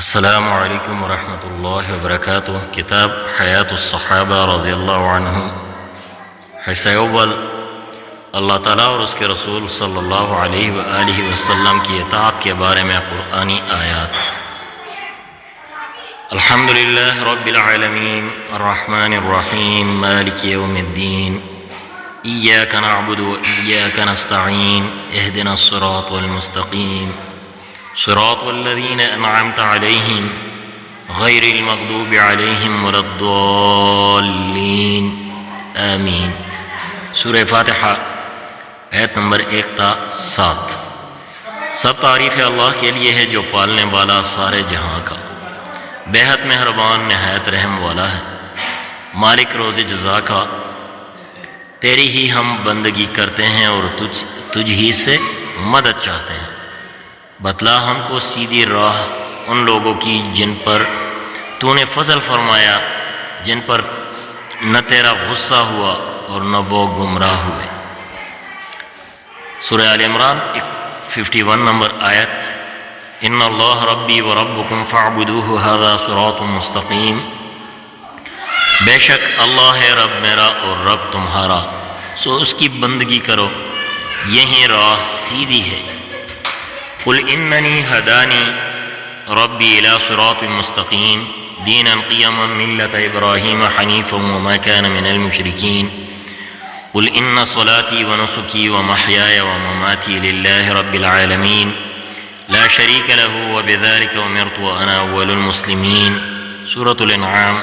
السلام علیکم ورحمۃ اللہ وبرکاتہ۔ کتاب حیات الصحابہ رضی اللہ عنہم، حصہ اول، اللہ تعالیٰ اور اس کے رسول صلی اللہ علیہ وآلہ وسلم کی اطاعت کے بارے میں قرآنی آیات۔ الحمدللہ رب العالمین الرحمن الرحیم مالک یوم الدین، ایاک نعبد و ایاک نستعین، اہدنا الصراط المستقیم، صراط الذین انعمت علیہم غیر المغضوب علیہم ولا الضالین، آمین۔ سورہ فاتحہ آیت نمبر 1 تا 7۔ سب تعریف اللہ کے لیے ہے جو پالنے والا سارے جہاں کا، بے حد مہربان نہایت رحم والا ہے، مالک روز جزا کا۔ تیری ہی ہم بندگی کرتے ہیں اور تجھ ہی سے مدد چاہتے ہیں۔ بتلا ہم کو سیدھی راہ ان لوگوں کی جن پر تو نے فضل فرمایا، جن پر نہ تیرا غصہ ہوا اور نہ وہ گمراہ ہوئے۔ سورہ آل عمران 51 نمبر آیت۔ ان اللہ ربی و ربکم فاعبدوہ ھذا صراط مستقیم، بے شک اللہ ہے رب میرا اور رب تمہارا، سو اس کی بندگی کرو، یہی راہ سیدھی ہے۔ قل اننی ہدانی ربی الی صراط مستقیم دینا قیما ملت ابراہیم حنیفا وما کان من المشرکین، قل ان صلاتی ونسکی ومحیای ومماتی للہ رب العالمین لا شریک لہ وبذلک امرت وانا اول المسلمین۔ سورۃ الانعام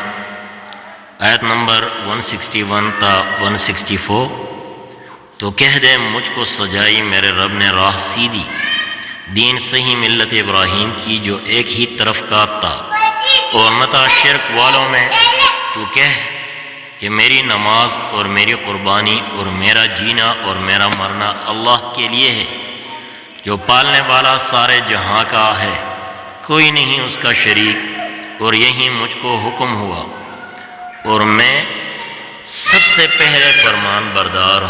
آیت نمبر 161 تا 164۔ تو کہہ دے مجھ کو سجائی میرے رب نے راہ سیدھی، دین صحیح ملت ابراہیم کی جو ایک ہی طرف کا تھا، اور نہ تھا شرک والوں میں۔ تو کہہ کہ میری نماز اور میری قربانی اور میرا جینا اور میرا مرنا اللہ کے لیے ہے، جو پالنے والا سارے جہاں کا ہے، کوئی نہیں اس کا شریک، اور یہی مجھ کو حکم ہوا، اور میں سب سے پہلے فرمان بردار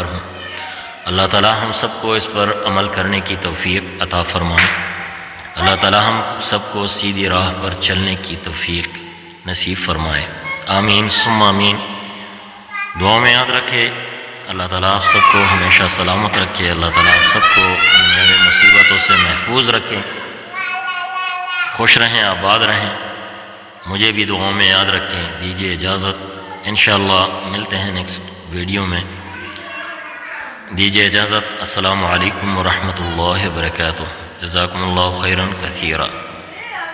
ہوں۔ اللہ تعالیٰ ہم سب کو اس پر عمل کرنے کی توفیق عطا فرمائے۔ اللہ تعالیٰ ہم سب کو سیدھی راہ پر چلنے کی توفیق نصیب فرمائے، آمین ثم آمین۔ دعا میں یاد رکھے، اللہ تعالیٰ آپ سب کو ہمیشہ سلامت رکھے، اللہ تعالیٰ آپ سب کو دنیاوی مصیبتوں سے محفوظ رکھے، خوش رہیں، آباد رہیں۔ مجھے بھی دعاؤں میں یاد رکھیں۔ دیجیے اجازت، انشاءاللہ ملتے ہیں نیکسٹ ویڈیو میں۔ دیجیے اجازت، السلام علیکم ورحمۃ اللہ وبرکاتہ۔ جزاکم اللہ خیرا کثیرا۔